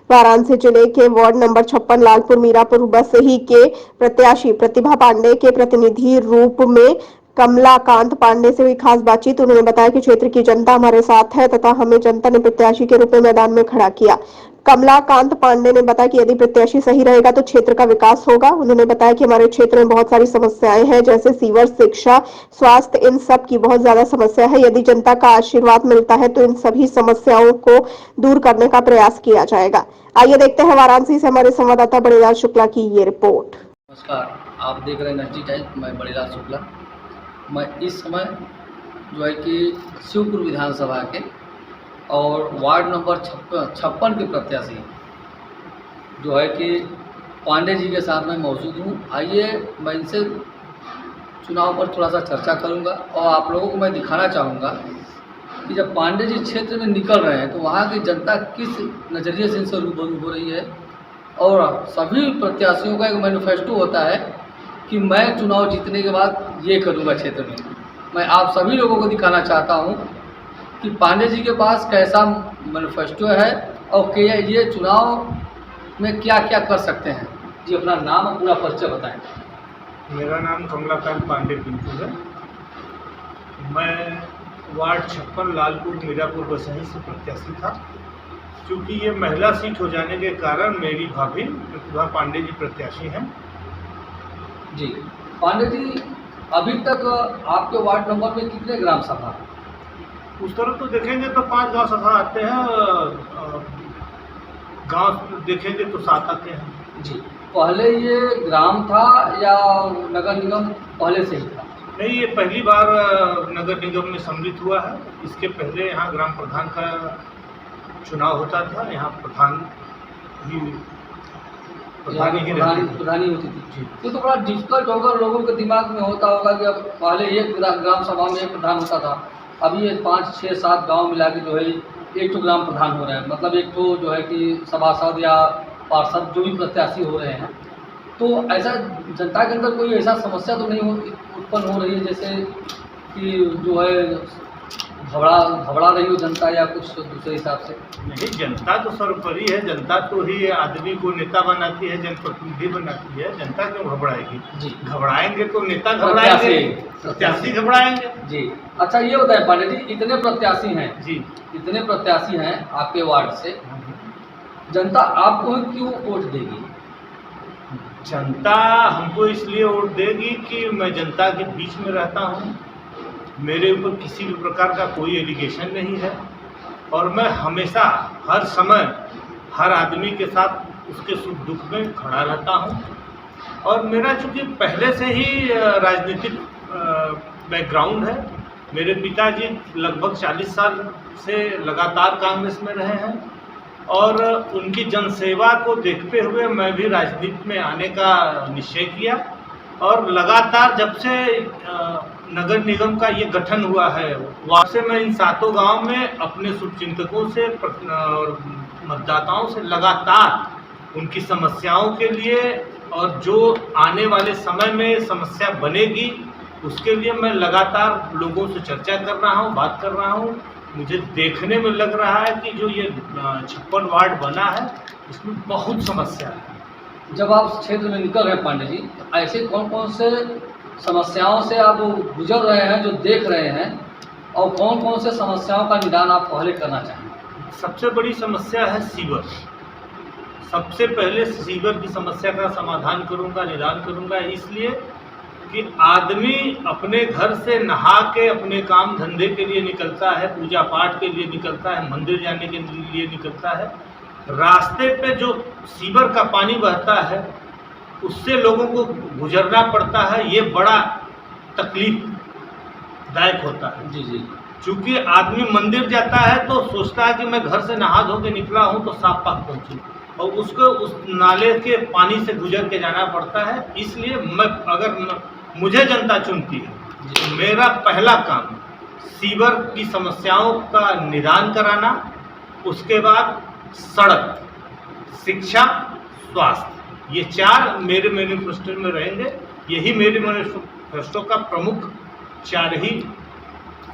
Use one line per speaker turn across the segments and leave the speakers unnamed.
वाराणसी जिले के ward number 56 Lalpur Mirapur बसही के प्रत्याशी प्रतिभा पांडे के प्रतिनिधि रूप में कमलाकांत पांडे से हुई खास बातचीत। उन्होंने बताया कि क्षेत्र की जनता हमारे साथ है तथा हमें जनता ने प्रत्याशी के रूप में मैदान में खड़ा किया। कमलाकांत पांडे ने बताया कि यदि प्रत्याशी सही रहेगा तो क्षेत्र का विकास होगा। उन्होंने बताया कि हमारे क्षेत्र में बहुत सारी समस्याएं हैं, जैसे सीवर, शिक्षा, स्वास्थ्य, इन सब की बहुत ज्यादा समस्या है। यदि जनता का आशीर्वाद मिलता है तो इन सभी समस्याओं को दूर करने का प्रयास किया जाएगा। आइए देखते हैं वाराणसी से हमारे संवाददाता बड़ीलाल शुक्ला की ये रिपोर्ट।
नमस्कार, आप देख रहे हैं नजदीक टाइम्स। मैं बड़ीलाल शुक्ला। मैं इस समय जो है कि शिवपुर विधानसभा के और वार्ड नंबर 56 के प्रत्याशी जो है कि पांडे जी के साथ मैं मौजूद हूँ। आइए मैं इनसे चुनाव पर थोड़ा सा चर्चा करूँगा और आप लोगों को मैं दिखाना चाहूँगा कि जब पांडे जी क्षेत्र में निकल रहे हैं तो वहाँ की जनता किस नज़रिए से इनसे रूबरू हो रही है। और सभी प्रत्याशियों का एक मैनिफेस्टो होता है कि मैं चुनाव जीतने के बाद ये करूँगा क्षेत्र में। मैं आप सभी लोगों को दिखाना चाहता हूँ कि पांडे जी के पास कैसा मैनिफेस्टो है और कि ये चुनाव में क्या क्या कर सकते हैं। जी, अपना नाम और पूरा परिचय बताएं।
मेरा नाम कमलाकांत पांडे पिंटू है। मैं वार्ड 56 लालपुर मीरापुर बसही से प्रत्याशी था। क्योंकि ये महिला सीट हो जाने के कारण मेरी भाभी प्रतिभा पांडे जी प्रत्याशी हैं।
जी पांडे जी, अभी तक आपके वार्ड नंबर में कितने ग्राम सभा?
उस तरफ तो देखेंगे तो 5 गांव सभा आते हैं, गांव देखेंगे तो 7 आते हैं।
जी, पहले ये ग्राम था या नगर निगम पहले से ही था?
नहीं, ये पहली बार नगर निगम में सम्मिलित हुआ है। इसके पहले यहाँ ग्राम प्रधान का चुनाव होता था। यहाँ प्रधानी
होती थी। तो बड़ा डिफिकल्ट होगा, लोगों के दिमाग में होता होगा कि अब पहले एक ग्राम सभा में एक प्रधान होता था, अभी ये 5, 6, 7 गांव मिला के जो है एक तो ग्राम प्रधान हो रहा है। मतलब एक तो जो है कि सभासद या पार्षद जो भी प्रत्याशी हो रहे हैं। तो ऐसा जनता के अंदर कोई ऐसा समस्या तो नहीं उत्पन्न हो रही है जैसे कि जो है घबरा रही हो जनता या कुछ दूसरे हिसाब से?
नहीं, जनता तो सर्वोपरि है। जनता तो ही आदमी को नेता बनाती है, जनप्रतिनिधि बनाती है। जनता क्यों घबराएगी?
जी,
घबराएंगे तो नेता घबराएंगे, प्रत्याशी घबराएंगे।
जी, अच्छा ये बताएं पांडे जी, इतने प्रत्याशी हैं
जी,
इतने प्रत्याशी हैं आपके वार्ड से, जनता आपको क्यों वोट देगी?
जनता हमको इसलिए वोट देगी कि मैं जनता के बीच में रहता हूँ। मेरे ऊपर किसी भी प्रकार का कोई एलिगेशन नहीं है और मैं हमेशा हर समय हर आदमी के साथ उसके सुख दुख में खड़ा रहता हूँ। और मेरा चूँकि पहले से ही राजनीतिक बैकग्राउंड है। मेरे पिताजी लगभग 40 साल से लगातार कांग्रेस में रहे हैं और उनकी जनसेवा को देखते हुए मैं भी राजनीति में आने का निश्चय किया। और लगातार जब से नगर निगम का ये गठन हुआ है, वहाँ से मैं इन 7 गांव में अपने शुभचिंतकों से और मतदाताओं से लगातार उनकी समस्याओं के लिए और जो आने वाले समय में समस्या बनेगी उसके लिए मैं लगातार लोगों से चर्चा कर रहा हूँ, बात कर रहा हूँ। मुझे देखने में लग रहा है कि जो ये 56 वार्ड बना है इसमें बहुत समस्या है।
जब आप क्षेत्र में निकल रहे हैं पांडे जी, तो ऐसे कौन कौन से समस्याओं से आप गुजर रहे हैं, जो देख रहे हैं, और कौन कौन से समस्याओं का निदान आप पहले करना चाहेंगे?
सबसे बड़ी समस्या है सीवर। सबसे पहले सीवर की समस्या का समाधान करूंगा, निदान करूंगा। इसलिए कि आदमी अपने घर से नहा के अपने काम धंधे के लिए निकलता है, पूजा पाठ के लिए निकलता है, मंदिर जाने के लिए निकलता है। रास्ते पे जो सीवर का पानी बहता है उससे लोगों को गुजरना पड़ता है। ये बड़ा तकलीफदायक होता है।
जी जी।
चूँकि आदमी मंदिर जाता है तो सोचता है कि मैं घर से नहा धो के निकला हूँ तो साफ पाक पहुँचूँ, और उसको उस नाले के पानी से गुजर के जाना पड़ता है। इसलिए अगर मुझे जनता चुनती है तो मेरा पहला काम सीवर की समस्याओं का निदान कराना, उसके बाद सड़क, शिक्षा, स्वास्थ्य, ये 4 मेरे मैनिफेस्टो में रहेंगे। यही मेरे मैनिफेस्टो का प्रमुख 4 ही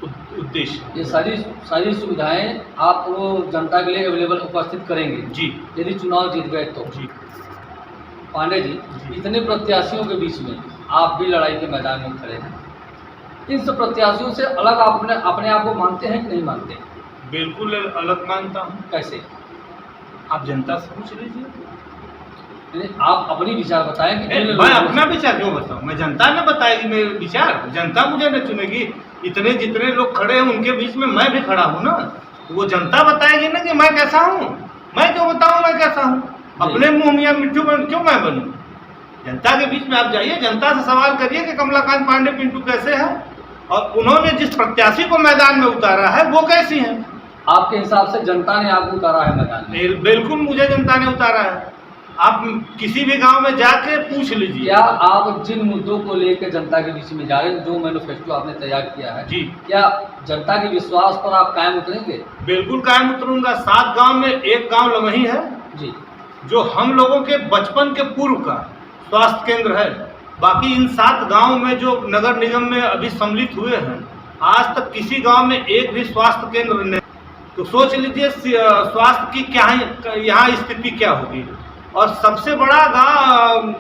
उद्देश्य।
ये सारी सारी सुविधाएं आप वो जनता के लिए अवेलेबल उपस्थित करेंगे
जी
यदि चुनाव जीत गए तो।
जी
पांडे जी, इतने प्रत्याशियों के बीच में आप भी लड़ाई के मैदान में खड़े हैं, इन सब प्रत्याशियों से अलग आप अपने आप को मानते हैं कि नहीं मानते?
बिल्कुल अलग मानता हूँ।
कैसे?
आप जनता से पूछ लीजिए।
यानी आप अपनी विचार बताएं कि
मैं अपना विचार क्यों बताऊं? मैं जनता ने बताएगी मेरे विचार, जनता मुझे न चुनेगी। इतने जितने लोग खड़े हैं उनके बीच में मैं भी खड़ा हूँ ना, वो जनता बताएगी ना कि मैं कैसा हूँ। मैं क्यों बताऊं मैं कैसा हूँ? अपने मुंह मियां मिट्टू क्यों मैं बनूं? जनता के बीच में आप जाइए, जनता से सवाल करिए कि कमलाकांत पांडे पिंटू कैसे है और उन्होंने जिस प्रत्याशी को मैदान में उतारा है वो कैसी है।
आपके हिसाब से जनता ने आपको उतारा है मैदान में?
बिल्कुल मुझे जनता ने उतारा है। आप किसी भी गांव में जाके पूछ लीजिए।
क्या आप जिन मुद्दों को लेकर जनता के बीच में जा रहे हैं, जो मैनिफेस्टो आपने तैयार किया है
जी,
क्या जनता के विश्वास पर आप कायम उतरेंगे?
बिल्कुल कायम उतरूंगा। 7 गांव में एक गांव लमही है
जी,
जो हम लोगों के बचपन के पूर्व का स्वास्थ्य केंद्र है। बाकी इन 7 गांव में जो नगर निगम में अभी सम्मिलित हुए हैं, आज तक किसी गांव में एक भी स्वास्थ्य केंद्र नहीं। तो सोच लीजिए स्वास्थ्य की क्या यहाँ स्थिति क्या होगी। और सबसे बड़ा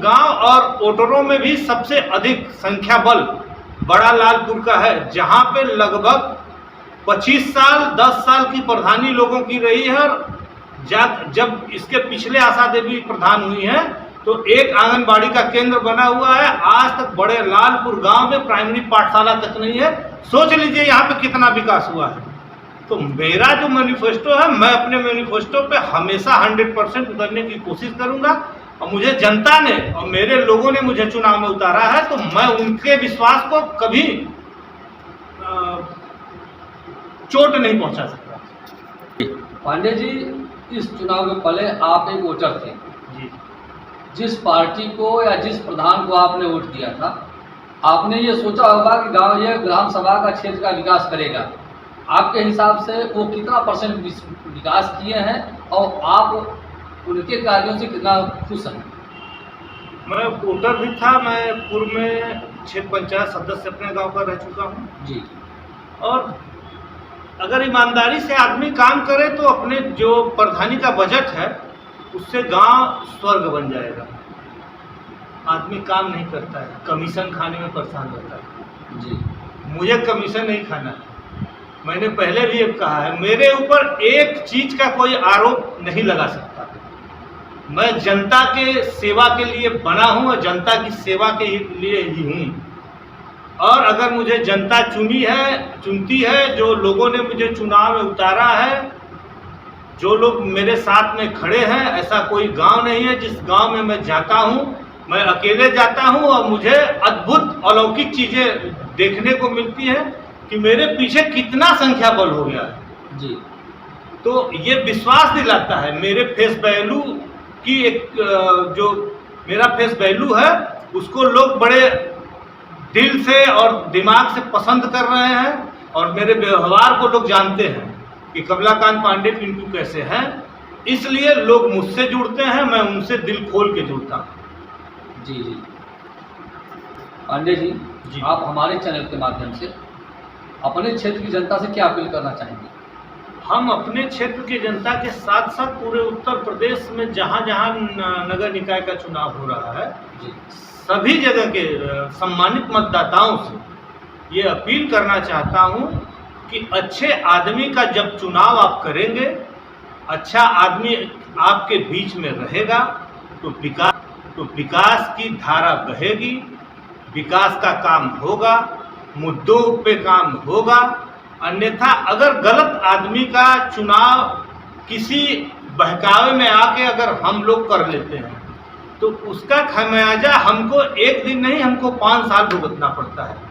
गांव और वोटरों में भी सबसे अधिक संख्या बल बड़ा लालपुर का है, जहां पे लगभग 25 साल 10 साल की प्रधानी लोगों की रही है। और जब इसके पिछले आशा देवी प्रधान हुई हैं तो एक आंगनबाड़ी का केंद्र बना हुआ है। आज तक बड़े लालपुर गांव में प्राइमरी पाठशाला तक नहीं है। सोच लीजिए यहाँ पे कितना विकास हुआ है। तो मेरा जो मैनिफेस्टो है, मैं अपने मैनिफेस्टो पे हमेशा 100% उतरने की कोशिश करूंगा। और मुझे जनता ने और मेरे लोगों ने मुझे चुनाव में उतारा है, तो मैं उनके विश्वास को कभी चोट नहीं पहुंचा सकता।
पांडे जी, इस चुनाव में पहले आप एक वोटर थे
जी।
जिस पार्टी को या जिस प्रधान को आपने वोट दिया था, आपने ये सोचा होगा कि गांव ये ग्राम सभा का क्षेत्र का विकास करेगा। आपके हिसाब से वो कितना % विकास किए हैं और आप उनके कार्यों से कितना खुश हैं?
मैं वोटर भी था। मैं पूर्व में क्षेत्र पंचायत सदस्य अपने गांव का रह चुका हूं
जी।
और अगर ईमानदारी से आदमी काम करे तो अपने जो प्रधानी का बजट है उससे गांव स्वर्ग बन जाएगा। आदमी काम नहीं करता है, कमीशन खाने में परेशान रहता है।
जी,
मुझे कमीशन नहीं खाना है। मैंने पहले भी अब कहा है, मेरे ऊपर एक चीज का कोई आरोप नहीं लगा सकता। मैं जनता के सेवा के लिए बना हूं और जनता की सेवा के लिए ही हूं। और अगर मुझे जनता चुनती है, जो लोगों ने मुझे चुनाव में उतारा है, जो लोग मेरे साथ में खड़े हैं, ऐसा कोई गांव नहीं है जिस गांव में मैं जाता हूं, मैं अकेले जाता हूं और मुझे अद्भुत अलौकिक चीजें देखने को मिलती है कि मेरे पीछे कितना संख्या बल हो गया है।
जी।
तो ये विश्वास दिलाता है। मेरे फेस वैल्यू की जो मेरा फेस वैल्यू है उसको लोग बड़े दिल से और दिमाग से पसंद कर रहे हैं। और मेरे व्यवहार को लोग जानते हैं कि कमलाकांत पांडे पिंटू कैसे हैं। इसलिए लोग मुझसे जुड़ते हैं, मैं उनसे दिल खोल के जुड़ता हूँ।
जी जी। पांडे जी,
जी।
आप हमारे चैनल के माध्यम से अपने क्षेत्र की जनता से क्या अपील करना चाहेंगे?
हम अपने क्षेत्र की जनता के साथ साथ पूरे उत्तर प्रदेश में जहाँ जहाँ नगर निकाय का चुनाव हो रहा है,
जी।
सभी जगह के सम्मानित मतदाताओं से ये अपील करना चाहता हूँ कि अच्छे आदमी का जब चुनाव आप करेंगे, अच्छा आदमी आपके बीच में रहेगा तो विकास की धारा बहेगी, विकास का काम होगा, मुद्दों पे काम होगा। अन्यथा अगर गलत आदमी का चुनाव किसी बहकावे में आके अगर हम लोग कर लेते हैं तो उसका खमियाजा हमको एक दिन नहीं, हमको 5 साल भुगतना पड़ता है।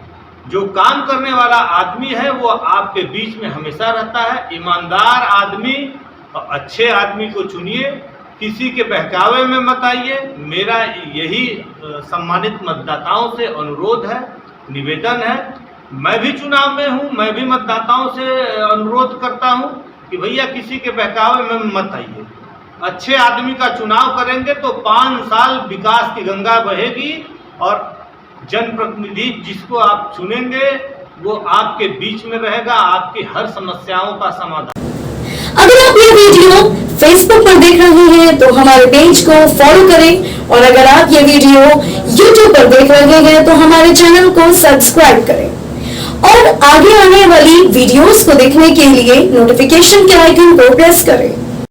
जो काम करने वाला आदमी है वो आपके बीच में हमेशा रहता है। ईमानदार आदमी और अच्छे आदमी को चुनिए, किसी के बहकावे में मत आइए। मेरा यही सम्मानित मतदाताओं से अनुरोध है, निवेदन है। मैं भी चुनाव में हूँ, मैं भी मतदाताओं से अनुरोध करता हूँ कि भैया किसी के बहकावे में मत आइए। अच्छे आदमी का चुनाव करेंगे तो 5 साल विकास की गंगा बहेगी और जनप्रतिनिधि जिसको आप चुनेंगे वो आपके बीच में रहेगा, आपकी हर समस्याओं का समाधान।
अगर आप ये वीडियो फेसबुक पर देख रहे हैं तो हमारे पेज को फॉलो करें, और अगर आप ये वीडियो यूट्यूब पर देख रहे हैं तो हमारे चैनल को सब्सक्राइब करें, और आगे आने वाली वीडियोस को देखने के लिए नोटिफिकेशन के आइकन को प्रेस करें।